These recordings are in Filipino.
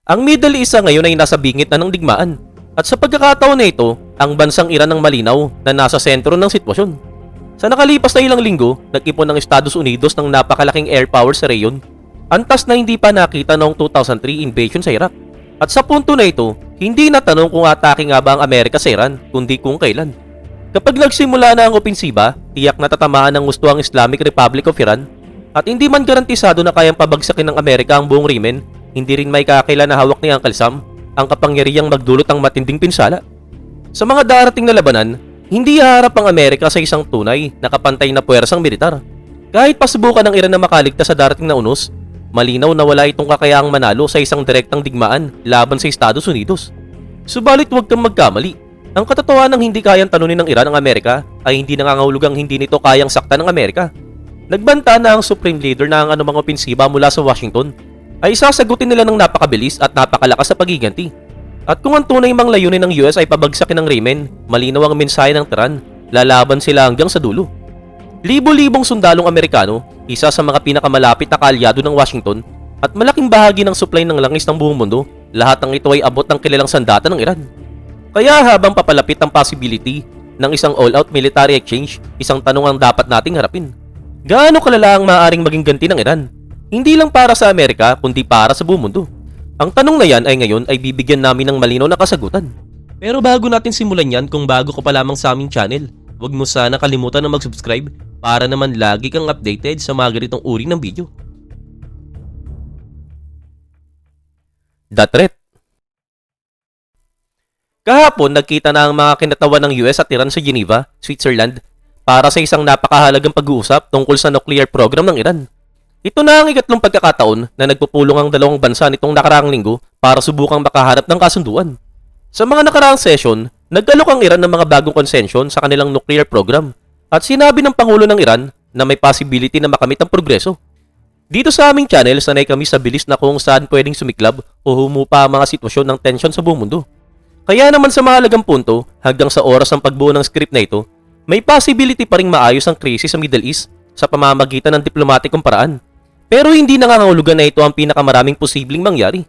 Ang Middle East sa ngayon ay nasa bingit na ng digmaan. At sa pagkakataon na ito, ang bansang Iran ang malinaw na nasa sentro ng sitwasyon. Sa nakalipas na ilang linggo, nag-ipon ng Estados Unidos ng napakalaking air power sa reyon, antas na hindi pa nakita noong 2003 invasion sa Iraq. At sa punto na ito, hindi na tanong kung atake nga ba ang Amerika sa Iran, kundi kung kailan. Kapag nagsimula na ang opensiba, tiyak na tatamaan ng gusto ang Islamic Republic of Iran, at hindi man garantisado na kayang pabagsakin ng Amerika ang buong Yemen, hindi rin may kakailan na hawak ni Uncle Sam ang kapangyarihang magdulot ng matinding pinsala. Sa mga darating na labanan, hindi haharap ang Amerika sa isang tunay na kapantay na puwersang militar. Kahit pasubukan ng Iran na makaligtas sa darating na unos, malinaw na wala itong kakayaang manalo sa isang direktang digmaan laban sa Estados Unidos. Subalit huwag kang magkamali. Ang katotohanan ng hindi kayang talunin ng Iran ang Amerika ay hindi nangangahulugang hindi nito kayang saktan ng Amerika. Nagbanta na ang Supreme Leader na ang anumang opensiba mula sa Washington ay sasagutin nila ng napakabilis at napakalakas sa pagiganti. At kung ang tunay mang layunin ng US ay pabagsakin ng Yemen, malinaw ang mensahe ng Tehran, lalaban sila hanggang sa dulo. Libo-libong sundalong Amerikano, isa sa mga pinakamalapit na kaalyado ng Washington, at malaking bahagi ng supply ng langis ng buong mundo, lahat ng ito ay abot ng kilalang sandata ng Iran. Kaya habang papalapit ang possibility ng isang all-out military exchange, isang tanong ang dapat nating harapin. Gaano kalala ang maaaring maging ganti ng Iran? Hindi lang para sa Amerika, kundi para sa buong mundo. Ang tanong na yan ay ngayon ay bibigyan namin ng malinaw na kasagutan. Pero bago natin simulan yan, kung bago ka pa lamang sa aming channel, huwag mo sana kalimutan na mag-subscribe para naman lagi kang updated sa mga ganitong uri ng video. The Threat. Kahapon, nagkita na ang mga kinatawan ng US at Iran sa Geneva, Switzerland, para sa isang napakahalagang pag-uusap tungkol sa nuclear program ng Iran. Ito na ang ikatlong pagkakataon na nagpupulong ang dalawang bansa nitong nakaraang linggo para subukang makaharap ng kasunduan. Sa mga nakaraang session, nag-alok ang Iran ng mga bagong konsensyon sa kanilang nuclear program at sinabi ng Pangulo ng Iran na may possibility na makamit ang progreso. Dito sa aming channel, sanay kami sa bilis na kung saan pwedeng sumiklab o humupa ang mga sitwasyon ng tensyon sa buong mundo. Kaya naman sa mahalagang punto, hanggang sa oras ng pagbuo ng script na ito, may possibility pa ring maayos ang krisis sa Middle East sa pamamagitan ng diplomatikong paraan. Pero hindi nangangahulugan na ito ang pinakamaraming posibleng mangyari.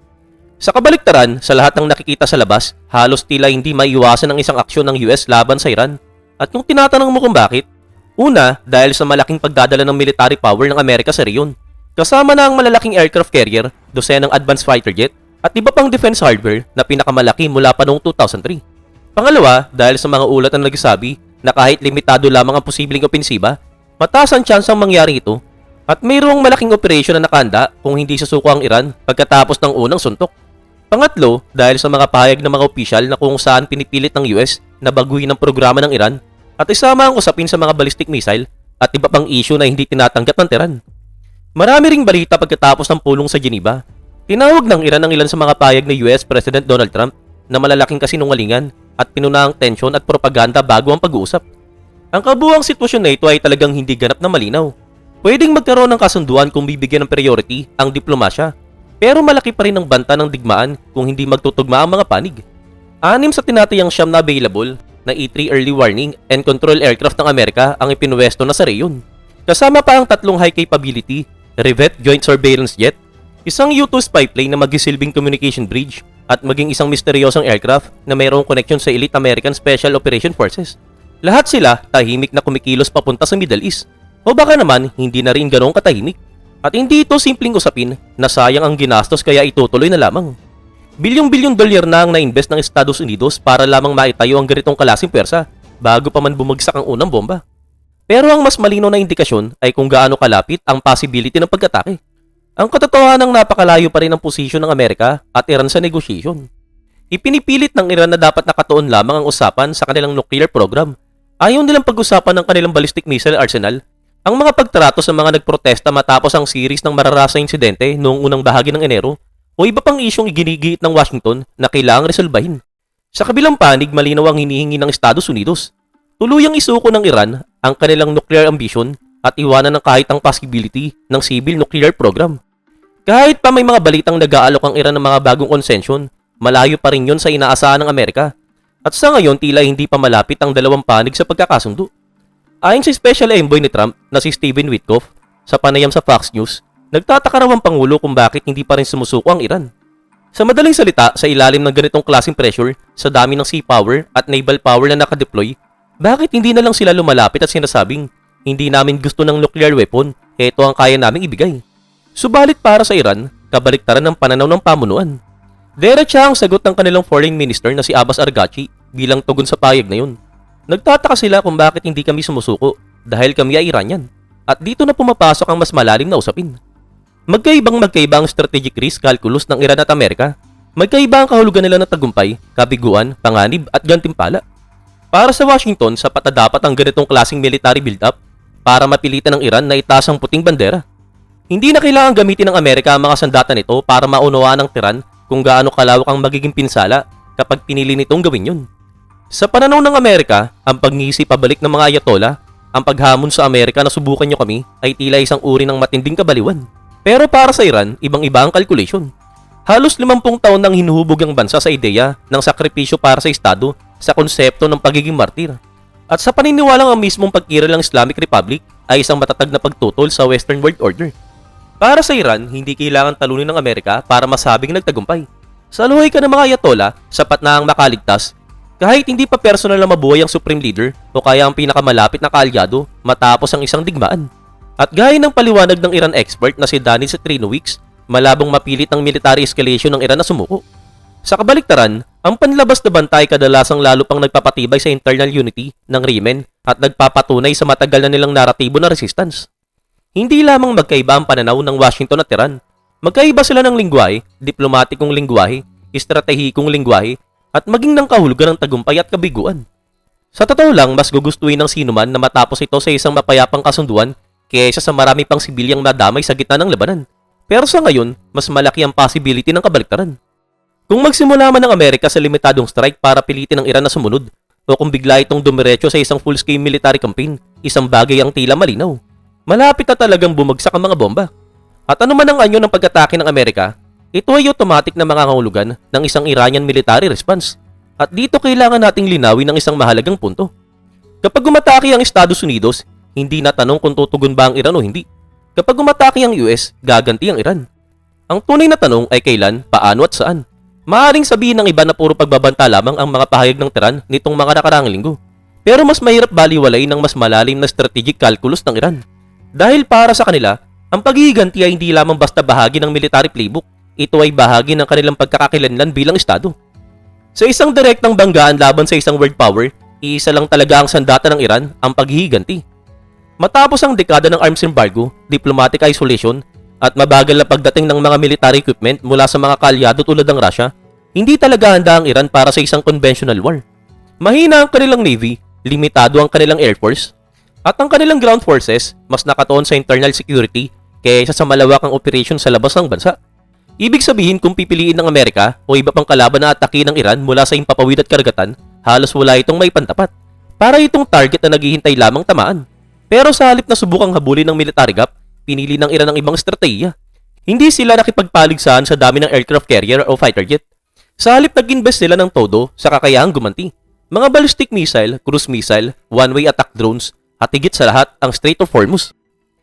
Sa kabaliktaran, sa lahat ng nakikita sa labas, halos tila hindi maiiwasan ang isang aksyon ng US laban sa Iran. At kung tinatanong mo kung bakit, una, dahil sa malaking pagdadala ng military power ng Amerika sa reyon. Kasama na ang malalaking aircraft carrier, dosenang advanced fighter jet, at iba pang defense hardware na pinakamalaki mula pa noong 2003. Pangalawa, dahil sa mga ulat na nagsasabi na kahit limitado lamang ang posibleng opensiba, mataas ang tsansang mangyari ito. At mayroong malaking operasyon na nakahanda kung hindi susuko ang Iran pagkatapos ng unang suntok. Pangatlo, dahil sa mga pahayag ng mga opisyal na kung saan pinipilit ng US na baguhin ang programa ng Iran at isama ang usapin sa mga ballistic missile at iba pang issue na hindi tinatanggap ng Tehran. Marami ring balita pagkatapos ng pulong sa Geneva. Tinawag ng Iran ang ilan sa mga pahayag ni US President Donald Trump na malalaking kasinungalingan at pinuna ang tensyon at propaganda bago ang pag-uusap. Ang kabuuang sitwasyon na ito ay talagang hindi ganap na malinaw. Pwedeng magkaroon ng kasunduan kung bibigyan ng priority ang diplomasya, pero malaki pa rin ang banta ng digmaan kung hindi magtutugma ang mga panig. 6 sa tinatayang siyam na available na E-3 Early Warning and Control Aircraft ng Amerika ang ipinuwesto na sa reyon. Kasama pa ang 3 high capability Rivet Joint Surveillance Jet, isang U-2 spy plane na magisilbing communication bridge, at maging isang misteryosong aircraft na mayroong connection sa Elite American Special Operation Forces. Lahat sila tahimik na kumikilos papunta sa Middle East. O baka naman, hindi na rin ganoong katahimik. At hindi ito simpleng usapin na sayang ang ginastos kaya itutuloy na lamang. Bilyong-bilyong dolyar na ang na-invest ng Estados Unidos para lamang maitayo ang ganitong klaseng pwersa bago pa man bumagsak ang unang bomba. Pero ang mas malinaw na indikasyon ay kung gaano kalapit ang possibility ng pag-atake. Ang katotohanan ng napakalayo pa rin ang posisyon ng Amerika at Iran sa negosasyon. Ipinipilit ng Iran na dapat nakatuon lamang ang usapan sa kanilang nuclear program. Ayaw nilang pag-usapan ng kanilang ballistic missile arsenal, ang mga pagtrato sa mga nagprotesta matapos ang series ng mararasang insidente noong unang bahagi ng Enero o iba pang isyong iginigiit ng Washington na kailangang resolbahin. Sa kabilang panig, malinaw ang hinihingi ng Estados Unidos. Tuluyang isuko ng Iran ang kanilang nuclear ambition at iwanan ng kahit ang possibility ng civil nuclear program. Kahit pa may mga balitang nag-aalok ang Iran ng mga bagong konsensyon, malayo pa rin yun sa inaasahan ng Amerika. At sa ngayon, tila hindi pa malapit ang dalawang panig sa pagkakasundo. Ayon sa Special Envoy ni Trump na si Stephen Witkoff sa panayam sa Fox News, nagtataka raw ang Pangulo kung bakit hindi pa rin sumusuko ang Iran. Sa madaling salita, sa ilalim ng ganitong klaseng pressure, sa dami ng sea power at naval power na nakadeploy, bakit hindi na lang sila lumalapit at sinasabing, hindi namin gusto ng nuclear weapon, heto ang kaya naming ibigay. Subalit para sa Iran, kabaliktaran ng pananaw ng pamunuan. Diretsa ang sagot ng kanilang foreign minister na si Abbas Araghchi bilang tugon sa payag na yun. Nagtataka sila kung bakit hindi kami sumusuko dahil kami ay Iranian. At dito na pumapasok ang mas malalim na usapin. Magkaiba ang strategic risk calculus ng Iran at Amerika. Magkaiba ang kahulugan nila ng tagumpay, kabiguan, panganib at gantimpala. Para sa Washington, sapat na dapat ang ganitong klaseng military build-up para mapilitan ng Iran na itaas ang puting bandera. Hindi na kailangan gamitin ng Amerika ang mga sandata nito para maunawaan ng Tehran kung gaano kalawak ang magiging pinsala kapag pinili nitong gawin yun. Sa pananaw ng Amerika, ang pag-ngisi pabalik ng mga ayatollah, ang paghamon sa Amerika na subukan nyo kami ay tila isang uri ng matinding kabaliwan. Pero para sa Iran, ibang-iba ang calculation. Halos 50 taon nang hinuhubog ang bansa sa ideya ng sakripisyo para sa Estado sa konsepto ng pagiging martir. At sa paniniwalang ang mismong pagkiral ng Islamic Republic ay isang matatag na pagtutol sa Western World Order. Para sa Iran, hindi kailangan talunin ng Amerika para masabing nagtagumpay. Sa luhay ka ng mga ayatollah, sapat na ang makaligtas kahit hindi pa personal na mabuhay ang Supreme Leader o kaya ang pinakamalapit na kaalyado matapos ang isang digmaan. At gaya ng paliwanag ng Iran expert na si Daniil Cetrinowicz, malabong mapilit ang military escalation ng Iran na sumuko. Sa kabaliktaran, ang panlabas na bantay kadalasang lalo pang nagpapatibay sa internal unity ng Yemen at nagpapatunay sa matagal na nilang naratibo na resistance. Hindi lamang magkaiba ang pananaw ng Washington at Tehran, magkaiba sila ng lingwahe, diplomatikong lingwahe, estratehikong lingwahe, at maging ng kahulugan ng tagumpay at kabiguan. Sa totoo lang, mas gugustuhin ng sinuman na matapos ito sa isang mapayapang kasunduan kaysa sa marami pang sibilyang nadamay sa gitna ng labanan. Pero sa ngayon, mas malaki ang possibility ng kabaliktaran. Kung magsimula man ang Amerika sa limitadong strike para pilitin ang Iran na sumunod, o kung bigla itong dumiretso sa isang full-scale military campaign, isang bagay ang tila malinaw. Malapit na talagang bumagsak ang mga bomba. At ano man ang anyo ng pag-atake ng Amerika, ito ay automatic na makakahulugan ng isang Iranian military response. At dito kailangan nating linawin ng isang mahalagang punto. Kapag umatake ang Estados Unidos, hindi na tanong kung tutugon ba ang Iran o hindi. Kapag umatake ang US, gaganti ang Iran. Ang tunay na tanong ay kailan, paano at saan. Maaaring sabihin ng iba na puro pagbabanta lamang ang mga pahayag ng Tehran nitong mga nakaraang linggo. Pero mas mahirap baliwalay ng mas malalim na strategic calculus ng Iran. Dahil para sa kanila, ang paghihiganti ay hindi lamang basta bahagi ng military playbook. Ito ay bahagi ng kanilang pagkakakilanlan bilang Estado. Sa isang direktang banggaan laban sa isang world power, iisa lang talaga ang sandata ng Iran, ang paghihiganti. Matapos ang dekada ng arms embargo, diplomatic isolation, at mabagal na pagdating ng mga military equipment mula sa mga kaalyado tulad ng Russia, hindi talaga handa ang Iran para sa isang conventional war. Mahina ang kanilang navy, limitado ang kanilang air force, at ang kanilang ground forces mas nakatuon sa internal security kaysa sa malawakang operation sa labas ng bansa. Ibig sabihin kung pipiliin ng Amerika o iba pang kalaban na atake ng Iran mula sa himpapawid at karagatan, halos wala itong may pantapat. Para itong target na naghihintay lamang tamaan. Pero sa halip na subukang habulin ng military gap, pinili ng Iran ang ibang estratehiya. Hindi sila nakipagpaligsahan sa dami ng aircraft carrier o fighter jet. Sa halip nag-invest sila ng todo sa kakayahang gumanti. Mga ballistic missile, cruise missile, one-way attack drones, at higit sa lahat ang Strait of Hormuz.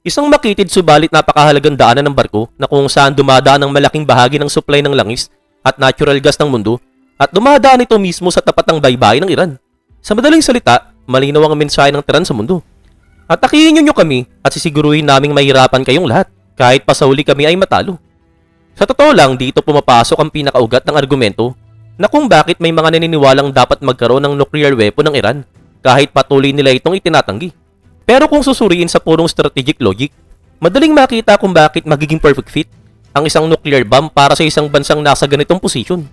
Isang makitid subalit napakahalagang daanan ng barko na kung saan dumadaan ang malaking bahagi ng supply ng langis at natural gas ng mundo at dumadaan ito mismo sa tapat ng baybayin ng Iran. Sa madaling salita, malinaw ang mensahe ng Tehran sa mundo. Atakihin nyo kami at sisiguruhin naming mahirapan kayong lahat kahit pa sa huli kami ay matalo. Sa totoo lang, dito pumapasok ang pinakaugat ng argumento na kung bakit may mga naniniwalang dapat magkaroon ng nuclear weapon ng Iran kahit patuloy nila itong itinatanggi. Pero kung susuriin sa purong strategic logic, madaling makita kung bakit magiging perfect fit ang isang nuclear bomb para sa isang bansang nasa ganitong posisyon.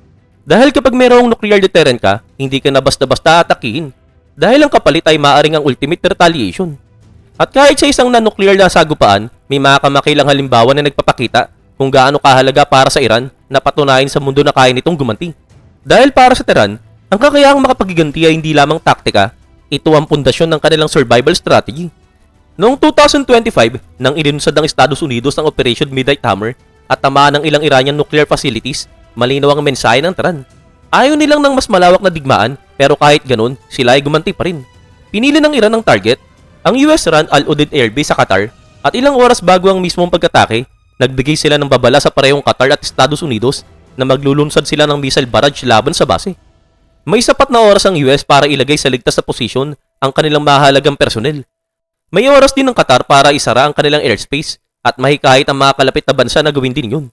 Dahil kapag mayroong nuclear deterrent ka, hindi ka na basta-basta atakihin dahil ang kapalit ay maaaring ang ultimate retaliation. At kahit sa isang na-nuclear na sagupaan, may mga kamakilang halimbawa na nagpapakita kung gaano kahalaga para sa Iran na patunayan sa mundo na kaya nitong gumanti. Dahil para sa Tehran, ang kakayahang makapagiganti ay hindi lamang taktika, ito ang pundasyon ng kanilang survival strategy. Noong 2025, nang ilinunsad ng Estados Unidos ang Operation Midnight Hammer at tamaan ng ilang Iranian nuclear facilities, malinaw ang mensahe ng Tehran. Ayaw nilang ng mas malawak na digmaan, pero kahit ganun, sila ay gumanti pa rin. Pinili ng Iran ang target, ang US-run Al Udeid Air Base sa Qatar, at ilang oras bago ang mismong pagkatake, nagbigay sila ng babala sa parehong Qatar at Estados Unidos na maglulunsad sila ng missile barrage laban sa base. May sapat na oras ang US para ilagay sa ligtas na posisyon ang kanilang mahalagang personel. May oras din ng Qatar para isara ang kanilang airspace at mahikayat ang mga kalapit na bansa na gawin din yun.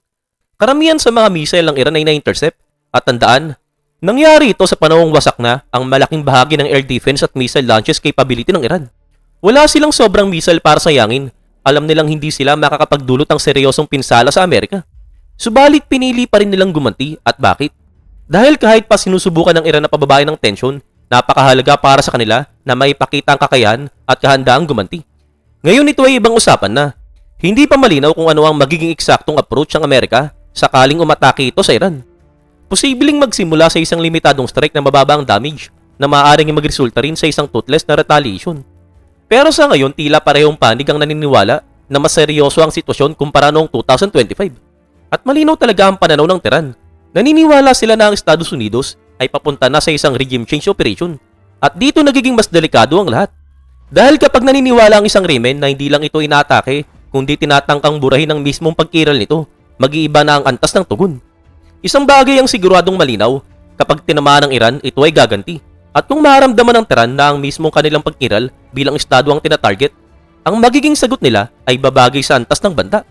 Karamihan sa mga missile ng Iran ay na-intercept at tandaan, nangyari ito sa panahong wasak na ang malaking bahagi ng air defense at missile launches capability ng Iran. Wala silang sobrang missile para sayangin, alam nilang hindi sila makakapagdulot ng seryosong pinsala sa Amerika. Subalit pinili pa rin nilang gumanti at bakit? Dahil kahit pa sinusubukan ng Iran na pababain ng tensyon, napakahalaga para sa kanila na maipakita ang kakayahan at kahandaang gumanti. Ngayon ito ay ibang usapan na. Hindi pa malinaw kung ano ang magiging eksaktong approach ng Amerika sakaling umatake ito sa Iran. Posibleng magsimula sa isang limitadong strike na mababa ang damage na maaaring magresulta rin sa isang toothless na retaliation. Pero sa ngayon tila parehong panig ang naniniwala na mas seryoso ang sitwasyon kumpara noong 2025. At malinaw talaga ang pananaw ng Tehran. Naniniwala sila na ang Estados Unidos ay papunta na sa isang regime change operation. At dito nagiging mas delikado ang lahat. Dahil kapag naniniwala ang isang remen na hindi lang ito inaatake, kundi tinatangkang burahin ang mismong pagkiral nito, mag-iiba na ang antas ng tugon. Isang bagay ang siguradong malinaw, kapag tinamaan ng Iran, ito ay gaganti. At kung maramdaman ng Tehran na ang mismong kanilang pagkiral bilang estado ang tinatarget, ang magiging sagot nila ay babagay sa antas ng banta.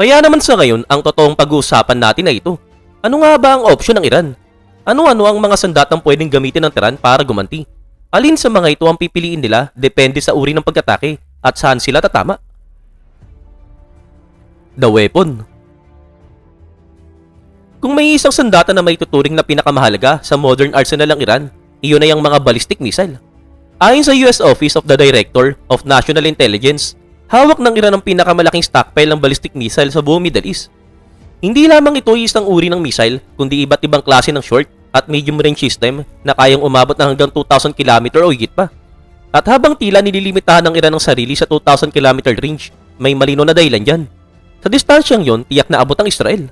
Kaya naman sa ngayon, ang totoong pag-uusapan natin ay ito. Ano nga ba ang opsyon ng Iran? Ano-ano ang mga sandatang pwedeng gamitin ng Tehran para gumanti? Alin sa mga ito ang pipiliin nila depende sa uri ng pag-atake at saan sila tatama? The weapon. Kung may isang sandata na may tuturing na pinakamahalaga sa modern arsenal ng Iran, iyon ay ang mga ballistic missile. Ayon sa US Office of the Director of National Intelligence, hawak ng Iran ang pinakamalaking stockpile ng ballistic missile sa buong Middle East. Hindi lamang ito ay isang uri ng missile, kundi iba't ibang klase ng short at medium range system na kayang umabot na hanggang 2,000 km o higit pa. At habang tila nililimitahan ng Iran ang sarili sa 2,000 km range, may malino na dahilan dyan. Sa distansyang yon, tiyak na abot ang Israel.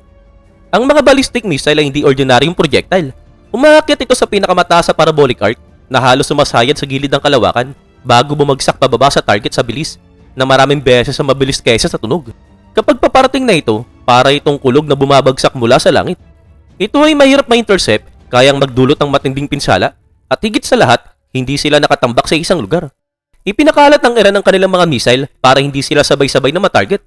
Ang mga ballistic missile ay hindi ordinaryong projectile. Umaakyat ito sa pinakamataas sa parabolic arc na halos sumasayad sa gilid ng kalawakan bago bumagsak pababa sa target sa bilis na maraming beses sa mabilis kaysa sa tunog. Kapag paparating na ito, para itong kulog na bumabagsak mula sa langit. Ito ay mahirap ma-intercept, kayang magdulot ng matinding pinsala, at higit sa lahat, hindi sila nakatambak sa isang lugar. Ipinakalat ng Iran ang kanilang mga missile para hindi sila sabay-sabay na matarget.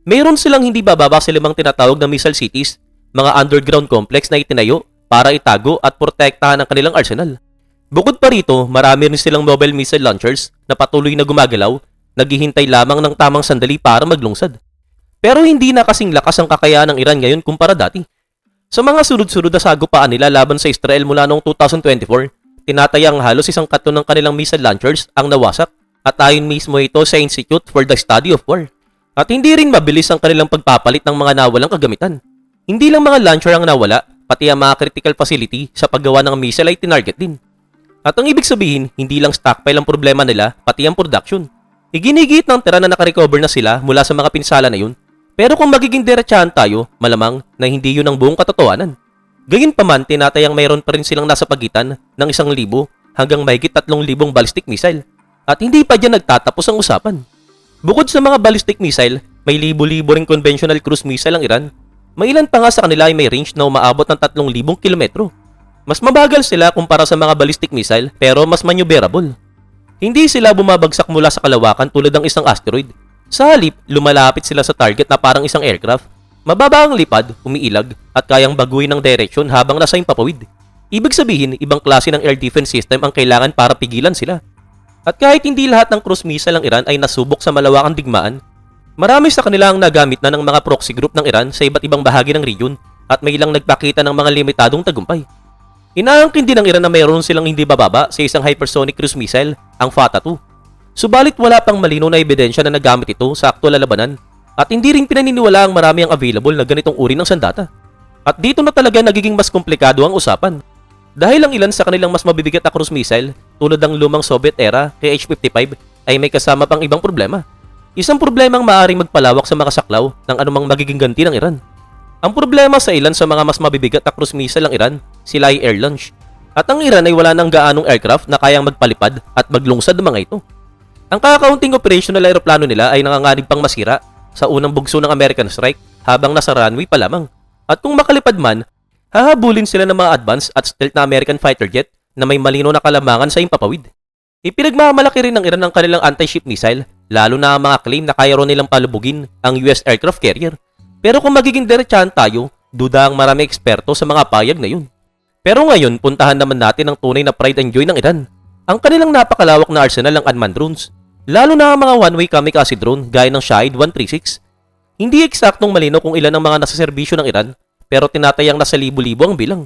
Mayroon silang hindi bababa sa 5 tinatawag na missile cities, mga underground complex na itinayo para itago at protektahan ang kanilang arsenal. Bukod pa rito, marami rin silang mobile missile launchers na patuloy na gumagalaw, naghihintay lamang ng tamang sandali para maglungsad. Pero hindi na kasing lakas ang kakayahan ng Iran ngayon kumpara dati. Sa mga sunod-sunod na sagupaan nila laban sa Israel mula noong 2024, tinatayang halos 1 katon ng kanilang missile launchers ang nawasak at ayon mismo ito sa Institute for the Study of War. At hindi rin mabilis ang kanilang pagpapalit ng mga nawalang kagamitan. Hindi lang mga launcher ang nawala, pati ang mga critical facility sa paggawa ng missile ay tinarget din. At ang ibig sabihin, hindi lang stockpile ang problema nila, pati ang production. Iginigit ng Tehran na nakarecover na sila mula sa mga pinsala na yun. Pero kung magiging diretsahan tayo, malamang na hindi yun ang buong katotohanan. Gayunpaman, tinatayang mayroon pa rin silang nasa pagitan ng 1,000 hanggang mahigit 3,000 ballistic missile. At hindi pa dyan nagtatapos ang usapan. Bukod sa mga ballistic missile, may libo-libo ring conventional cruise missile ang Iran. May ilan pa nga sa kanila ay may range na umaabot ng 3,000 kilometro. Mas mabagal sila kumpara sa mga ballistic missile pero mas maneuverable. Hindi sila bumabagsak mula sa kalawakan tulad ng isang asteroid. Sa halip, lumalapit sila sa target na parang isang aircraft. Mababa ang lipad, umiilag, at kayang baguhin ng direksyon habang nasa impapawid. Ibig sabihin, ibang klase ng air defense system ang kailangan para pigilan sila. At kahit hindi lahat ng cruise missile ng Iran ay nasubok sa malawakang digmaan, marami sa kanila ang nagamit na ng mga proxy group ng Iran sa iba't ibang bahagi ng region at may ilang nagpakita ng mga limitadong tagumpay. Inaangkin din ng Iran na mayroon silang hindi bababa sa isang hypersonic cruise missile, ang Fatah-2. Subalit wala pang malino na ebidensya na nagamit ito sa aktwal na labanan at hindi rin pinaniniwala ang marami ang available na ganitong uri ng sandata. At dito na talaga nagiging mas komplikado ang usapan. Dahil ang ilan sa kanilang mas mabibigat na cruise missile tulad ng lumang Soviet era KH-55 ay may kasama pang ibang problema. Isang problemang maaaring magpalawak sa mga saklaw ng anumang magiging ganti ng Iran. Ang problema sa ilan sa mga mas mabibigat na cruise missile ng Iran, sila ay air launch. At ang Iran ay wala ng gaanong aircraft na kayang magpalipad at maglungsad ng mga ito. Ang kakaunting operational aeroplano nila ay nanganganib pang masira sa unang bugso ng American strike habang nasa runway pa lamang. At kung makalipad man, Hahabulin sila ng mga advanced at stealth na American fighter jet na may malino na kalamangan sa impapawid. Ipinagmamalaki rin ng Iran ang kanilang anti-ship missile, lalo na ang mga claim na kaya ron nilang palubugin ang US aircraft carrier. Pero kung magiging diretsahan tayo, duda ang marami eksperto sa mga payag na yun. Pero ngayon, puntahan naman natin ang tunay na pride and joy ng Iran. Ang kanilang napakalawak na arsenal ng unmanned drones, lalo na ang mga one-way kamikaze drone gaya ng Shahid 136. Hindi eksaktong malino kung ilan ang mga nasa serbisyo ng Iran, pero tinatayang nasa libo-libo ang bilang.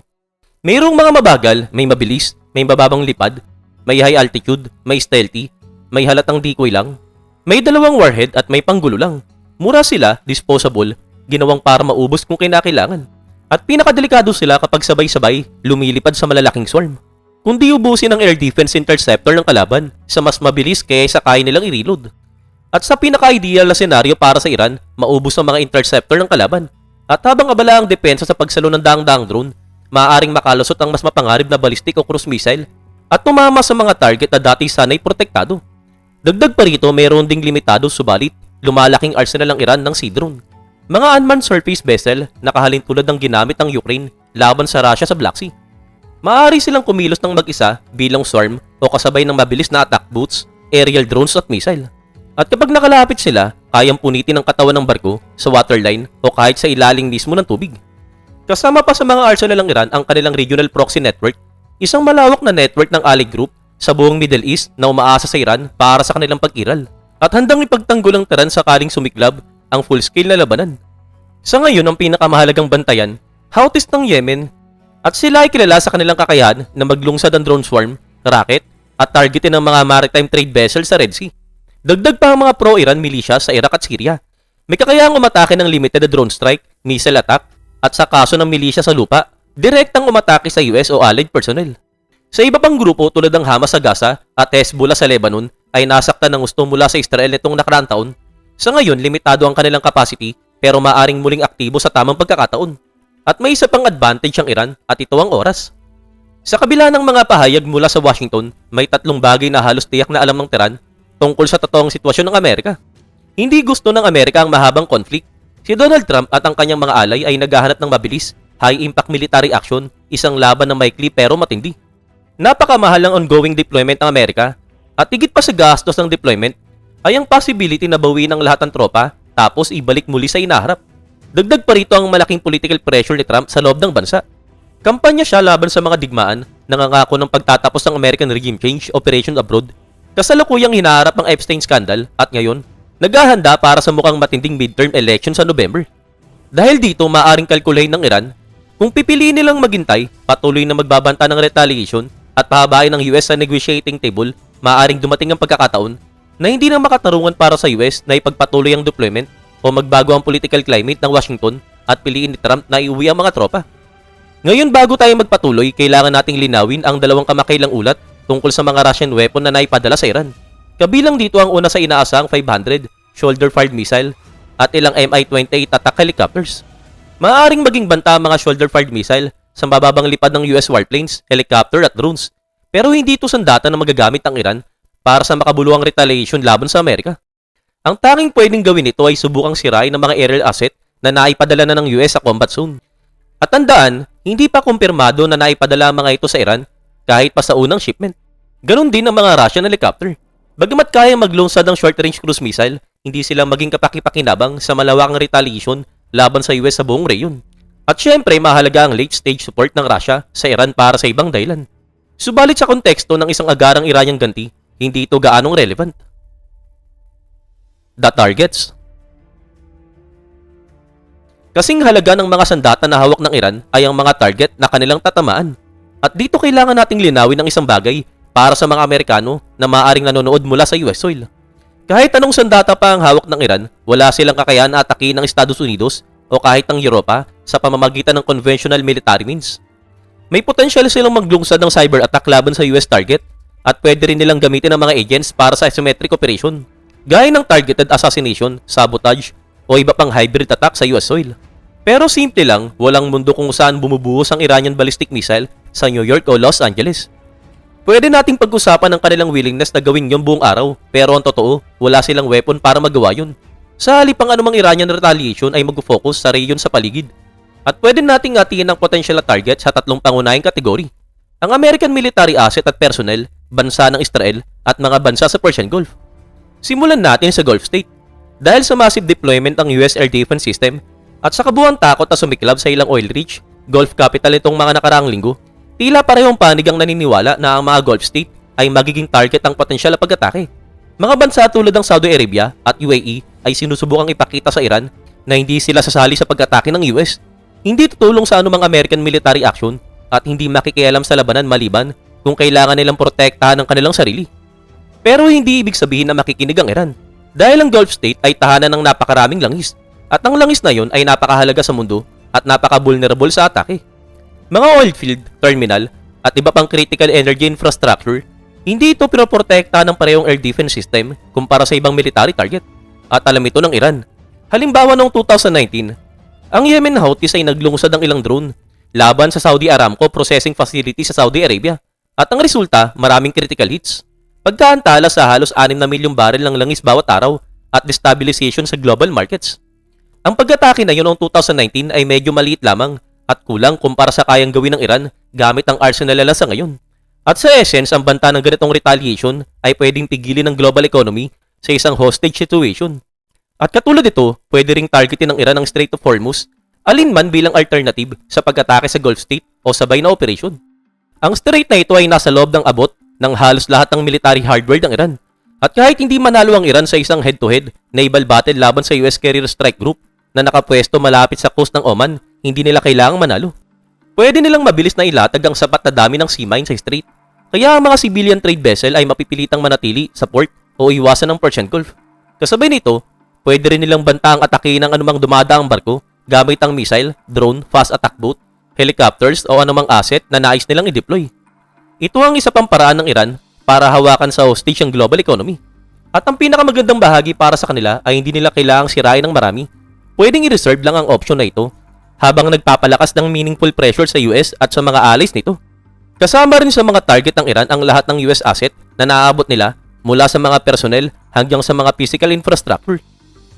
Mayroong mga mabagal, may mabilis, may mababang lipad, may high altitude, may stealthy, may halatang decoy lang, may dalawang warhead at may panggulo lang. Mura sila, disposable, ginawang para maubos kung kinakailangan. At pinakadelikado sila kapag sabay-sabay lumilipad sa malalaking swarm. Kundi ubusin ang air defense interceptor ng kalaban sa mas mabilis kaysa kaya nilang i-reload. At sa pinaka-ideal na senaryo para sa Iran, maubos ang mga interceptor ng kalaban. At habang abala ang depensa sa pagsalo ng daang-daang drone, maaaring makalusot ang mas mapangarib na ballistic o cruise missile at tumama sa mga target na dati sanay protektado. Dagdag pa rito, mayroon ding limitado subalit lumalaking arsenal ng Iran ng Sea Drone. Mga unmanned surface vessel na kahalin tulad ng ginamit ng Ukraine laban sa Russia sa Black Sea. Maaari silang kumilos ng mag-isa bilang swarm o kasabay ng mabilis na attack boats, aerial drones at missile. At kapag nakalapit sila, kayang punitin ang katawan ng barko sa waterline o kahit sa ilalim mismo ng tubig. Kasama pa sa mga arsenal ng Iran ang kanilang regional proxy network, isang malawak na network ng allied group sa buong Middle East na umaasa sa Iran para sa kanilang pag-iral at handang ipagtanggol ang Tehran sakaling sumiklab ang full-scale na labanan. Sa ngayon, ang pinakamahalagang bantayan, Houthis ng Yemen, at sila ay kilala sa kanilang kakayahan na maglungsad ang drone swarm, rocket, at targetin ng mga maritime trade vessels sa Red Sea. Dagdag pa ang mga pro-Iran militia sa Iraq at Syria. May kakayahang umatake ng limited na drone strike, missile attack, at sa kaso ng militia sa lupa, direktang umatake sa US o allied personnel. Sa iba pang grupo tulad ng Hamas sa Gaza at Hezbollah sa Lebanon ay nasaktan ng gusto mula sa Israel nitong nakaraang taon. Sa ngayon, limitado ang kanilang capacity pero maaring muling aktibo sa tamang pagkakataon. At may isa pang advantage ang Iran at ito ang oras. Sa kabila ng mga pahayag mula sa Washington, may tatlong bagay na halos tiyak na alam ng Tehran tungkol sa totoong sitwasyon ng Amerika. Hindi gusto ng Amerika ang mahabang conflict. Si Donald Trump at ang kanyang mga alay ay naghahanap ng mabilis, high-impact military action, isang laban na maikli pero matindi. Napakamahal ang ongoing deployment ng Amerika at higit pa sa gastos ng deployment ay ang possibility na bawiin ang lahat ng tropa tapos ibalik muli sa inaharap. Dagdag pa rito ang malaking political pressure ni Trump sa loob ng bansa. Kampanya siya laban sa mga digmaan, nangangako ng pagtatapos ng American regime change operation abroad, kasalukuyang hinaharap ang Epstein scandal at ngayon, naghahanda para sa mukhang matinding midterm election sa November. Dahil dito, maaaring kalkulahin ng Iran kung pipiliin nilang maghintay, patuloy na magbabanta ng retaliation at pahabain ng US sa negotiating table, maaaring dumating ang pagkakataon na hindi na makatarungan para sa US na ipagpatuloy ang deployment o magbago ang political climate ng Washington at piliin ni Trump na iuwi ang mga tropa. Ngayon bago tayo magpatuloy, kailangan nating linawin ang dalawang kamakailang ulat tungkol sa mga Russian weapon na naipadala sa Iran. Kabilang dito ang una sa inaasahang 500 shoulder-fired missile at ilang Mi-28 attack helicopters. Maaaring maging banta ang mga shoulder-fired missile sa mababang lipad ng US warplanes, helicopter at drones. Pero hindi ito sandata na magagamit ng Iran para sa makabuluhang retaliation laban sa Amerika. Ang tanging pwedeng gawin nito ay subukang sirain ng mga aerial asset na naipadala na ng US sa combat zone. At tandaan, hindi pa kumpirmado na naipadala ang mga ito sa Iran kahit pa sa unang shipment. Ganon din ang mga Russian helicopter. Bagamat kaya maglungsad ng short-range cruise missile, hindi sila maging kapaki-pakinabang sa malawakang retaliation laban sa US sa buong rehiyon. At syempre, mahalaga ang late-stage support ng Russia sa Iran para sa ibang dahilan. Subalit sa konteksto ng isang agarang Iranian ganti, hindi ito gaanong relevant. The targets. Kasing halaga ng mga sandata na hawak ng Iran ay ang mga target na kanilang tatamaan. At dito kailangan nating linawin ang isang bagay para sa mga Amerikano na maaaring nanonood mula sa US soil. Kahit anong sandata pa ang hawak ng Iran, wala silang kakayahan na atakihin ng Estados Unidos o kahit ng Europa sa pamamagitan ng conventional military means. May potensyal silang maglungsad ng cyber attack laban sa US target at pwede rin nilang gamitin ang mga agents para sa asymmetric operation, gaya ng targeted assassination, sabotage, o iba pang hybrid attack sa US soil. Pero simple lang, walang mundo kung saan bumubuhos ang Iranian ballistic missile sa New York o Los Angeles. Pwede nating pag-usapan ang kanilang willingness na gawin yung buong araw, pero ang totoo, wala silang weapon para magawa yun. Sa halip ang anumang Iranian retaliation ay mag-focus sa rehiyon sa paligid. At pwede nating hatiin ang potential na target sa tatlong pangunahing kategory. Ang American military asset at personnel, bansa ng Israel at mga bansa sa Persian Gulf. Simulan natin sa Gulf State. Dahil sa massive deployment ng US Air Defense System at sa kabuuang takot na sumiklab sa ilang oil-rich, Gulf capital itong mga nakaraang linggo, tila parehong panig ang naniniwala na ang mga Gulf State ay magiging target ng potensyal na pag-atake. Mga bansa tulad ng Saudi Arabia at UAE ay sinusubukang ipakita sa Iran na hindi sila sasali sa pag-atake ng US. Hindi tutulong sa anumang American military action at hindi makikialam sa labanan maliban kung kailangan nilang protektahan ang kanilang sarili. Pero hindi ibig sabihin na makikinig ang Iran. Dahil ang Gulf State ay tahanan ng napakaraming langis at ang langis na yon ay napakahalaga sa mundo at napaka-vulnerable sa atake. Mga oil field, terminal at iba pang critical energy infrastructure, hindi ito pinoprotektahan ng parehong air defense system kumpara sa ibang military target. At alam ito ng Iran. Halimbawa noong 2019, ang Yemen Houthis ay naglungsad ng ilang drone laban sa Saudi Aramco processing facility sa Saudi Arabia. At ang resulta, maraming critical hits. Pagkaantala sa halos 6 na milyong baril ng langis bawat araw at destabilization sa global markets. Ang pag-atake na yun noong 2019 ay medyo maliit lamang at kulang kumpara sa kayang gawin ng Iran gamit ang arsenal nila sa ngayon. At sa essence, ang banta ng ganitong retaliation ay pwedeng pigilin ng global economy sa isang hostage situation. At katulad ito, pwede ring targetin ng Iran ang Strait of Hormuz, alinman bilang alternative sa pag-atake sa Gulf State o sabay na operasyon. Ang strait na ito ay nasa loob ng abot ng halos lahat ng military hardware ng Iran. At kahit hindi manalo ang Iran sa isang head-to-head naval battle laban sa US Carrier Strike Group na nakapwesto malapit sa coast ng Oman, hindi nila kailangang manalo. Pwede nilang mabilis na ilatag ang sapat na dami ng sea mine sa strait. Kaya ang mga civilian trade vessel ay mapipilitang manatili sa port o iwasan ng Persian Gulf. Kasabay nito, pwede rin nilang banta ang atake ng anumang dumadaang barko gamit ang missile, drone, fast attack boat, helicopters o anumang asset na nais nilang i-deploy. Ito ang isa pang paraan ng Iran para hawakan sa hostage ang global economy. At ang pinakamagandang bahagi para sa kanila ay hindi nila kailangang sirain ng marami. Pwedeng i-reserve lang ang option na ito habang nagpapalakas ng meaningful pressure sa US at sa mga allies nito. Kasama rin sa mga target ng Iran ang lahat ng US asset na naaabot nila mula sa mga personnel hanggang sa mga physical infrastructure.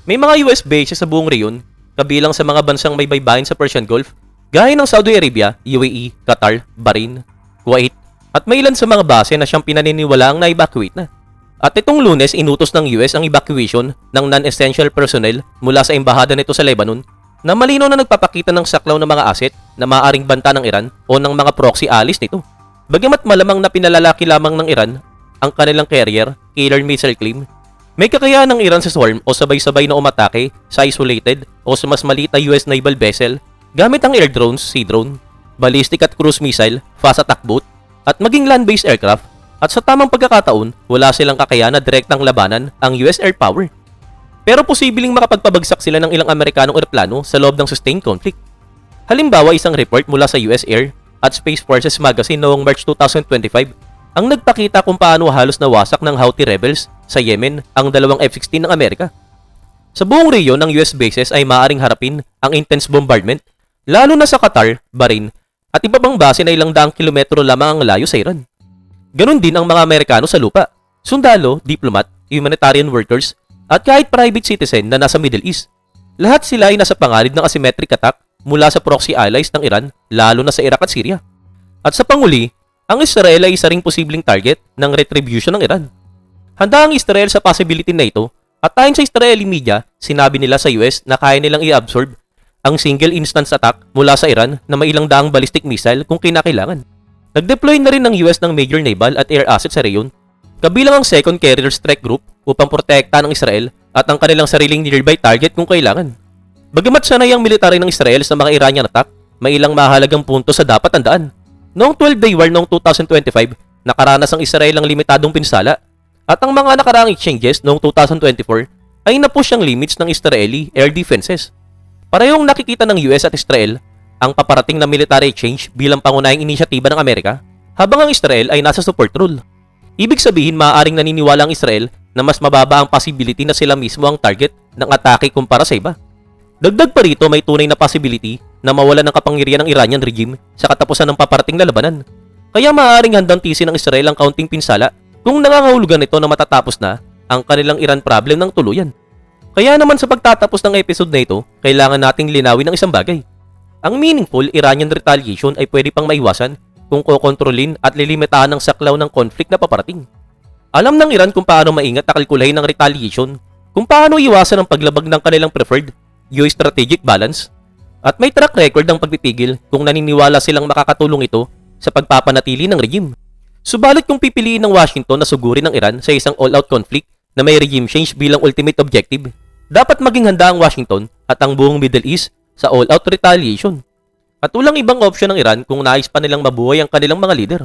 May mga US bases sa buong reyon, kabilang sa mga bansang may baybayin sa Persian Gulf, gaya ng Saudi Arabia, UAE, Qatar, Bahrain, Kuwait, at may ilan sa mga base na siyang pinaniniwalaang na-evacuate na. At itong Lunes, inutos ng US ang evacuation ng non-essential personnel mula sa embahada nito sa Lebanon na malinaw na nagpapakita ng saklaw ng mga asset na maaaring banta ng Iran o ng mga proxy allies nito. Bagamat malamang na pinalalaki lamang ng Iran ang kanilang carrier, killer missile claim, may kakayahan ng Iran sa swarm o sabay-sabay na umatake sa isolated o sa mas maliit na US naval vessel gamit ang air drones, sea drone, ballistic at cruise missile, fast attack boat, at maging land-based aircraft, at sa tamang pagkakataon, wala silang kakayahan na direktang labanan ang US air power. Pero posibleng makapagpabagsak sila ng ilang Amerikanong eroplano sa loob ng sustained conflict. Halimbawa, isang report mula sa US Air at Space Forces Magazine noong March 2025 ang nagpakita kung paano halos nawasak ng Houthi rebels sa Yemen ang dalawang F-16 ng Amerika. Sa buong reyon ng US bases ay maaaring harapin ang intense bombardment, lalo na sa Qatar, Bahrain, at iba pang base na ilang daang kilometro lamang ang layo sa Iran. Ganon din ang mga Amerikano sa lupa, sundalo, diplomat, humanitarian workers, at kahit private citizen na nasa Middle East. Lahat sila ay nasa panganib ng asymmetric attack mula sa proxy allies ng Iran, lalo na sa Iraq at Syria. At sa panguli, ang Israel ay isa ring posibleng target ng retribution ng Iran. Handa ang Israel sa possibility na ito at ayon sa Israeli media, sinabi nila sa US na kaya nilang i-absorb ang single instance attack mula sa Iran na may ilang daang ballistic missile kung kinakailangan. Nag-deploy na rin ng US ng major naval at air assets sa reyon, kabilang ang Second Carrier Strike Group upang protektahan ng Israel at ang kanilang sariling nearby target kung kailangan. Bagamat sanay ang military ng Israel sa mga Iranian attack, may ilang mahalagang punto sa dapat tandaan. Noong 12-day war noong 2025, nakaranas ang Israel ng limitadong pinsala at ang mga nakaraang exchanges noong 2024 ay napush ang limits ng Israeli air defenses. Parehong nakikita ng US at Israel ang paparating na military exchange bilang pangunahing inisyatiba ng Amerika habang ang Israel ay nasa support role. Ibig sabihin maaaring naniniwala ang Israel na mas mababa ang possibility na sila mismo ang target ng atake kumpara sa iba. Dagdag pa rito may tunay na possibility na mawala ng kapangyarihan ng Iranian regime sa katapusan ng paparating na labanan. Kaya maaaring handang tisin ng Israel ang kaunting pinsala kung nangangahulugan ito na matatapos na ang kanilang Iran problem ng tuluyan. Kaya naman sa pagtatapos ng episode na ito, kailangan nating linawin ang isang bagay. Ang meaningful Iranian retaliation ay pwede pang maiwasan kung kokontrolin at lilimitahan ng saklaw ng conflict na paparating. Alam ng Iran kung paano maingat na kalkulahin ng retaliation, kung paano iwasan ang paglabag ng kanilang preferred geostrategic balance, at may track record ng pagpipigil kung naniniwala silang makakatulong ito sa pagpapanatili ng regime. Subalit kung pipiliin ng Washington na sugurin ng Iran sa isang all-out conflict na may regime change bilang ultimate objective, dapat maging handa ang Washington at ang buong Middle East sa all-out retaliation. At walang ibang option ng Iran kung nais pa nilang mabuhay ang kanilang mga leader.